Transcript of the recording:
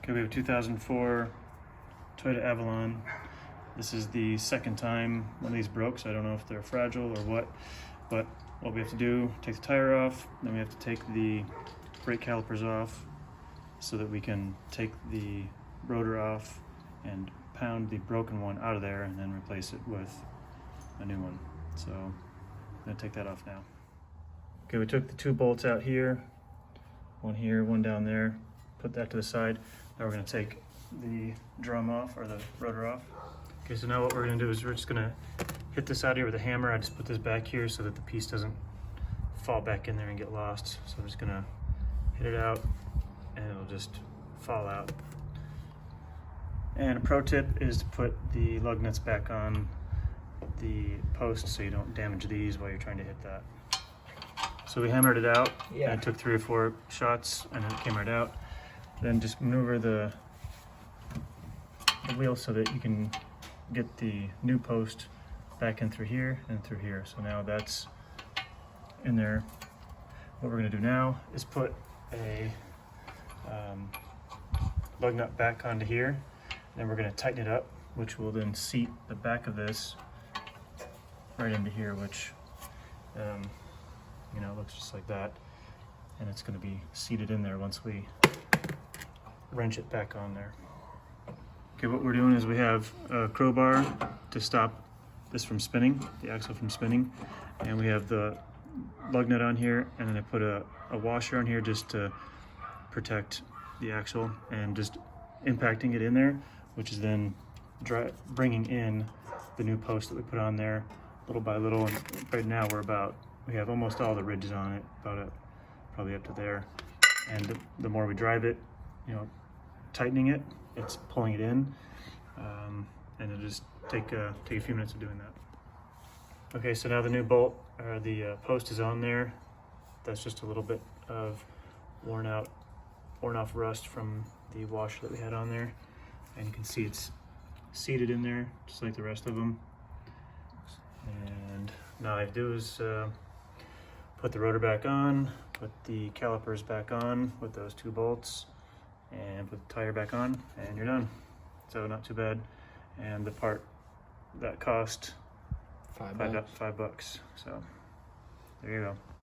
Okay, we have a 2004 Toyota Avalon. This is the second time one of these broke, so I don't know if they're fragile or what, but what we have to do, take the tire off, then we have to take the brake calipers off so that we can take the rotor off and pound the broken one out of there and then replace it with a new one. So I'm gonna take that off now. Okay, we took the two bolts out here, one down there, put that to the side. Now we're gonna take the drum off, or the rotor off. Okay, so now what we're gonna do is we're just gonna hit this out here with a hammer. I just put this back here so that the piece doesn't fall back in there and get lost. So I'm just gonna hit it out and it'll just fall out. And a pro tip is to put the lug nuts back on the post so you don't damage these while you're trying to hit that. So we hammered it out, and it took 3 or 4 shots and it came right out. Then just maneuver the wheel so that you can get the new post back in through here and through here. So now that's in there. What we're gonna do now is put a lug nut back onto here. Then we're gonna tighten it up, which will then seat the back of this right into here, which you know, looks just like that. And it's gonna be seated in there once we wrench it back on there. Okay, what we're doing is we have a crowbar to stop this from spinning, the axle from spinning. And we have the lug nut on here, and then I put a washer on here just to protect the axle, and just impacting it in there, which is then bringing in the new post that we put on there little by little. And right now we have almost all the ridges on it, probably up to there. And the more we drive it, you know, tightening it, it's pulling it in, and it'll just take a few minutes of doing that. Okay, so now the new bolt, or the post is on there. That's just a little bit of worn off rust from the washer that we had on there, and you can see it's seated in there just like the rest of them. And now all I do is put the rotor back on, put the calipers back on with those 2 bolts, and put the tire back on, and you're done. So not too bad. And the part that cost $5. So there you go.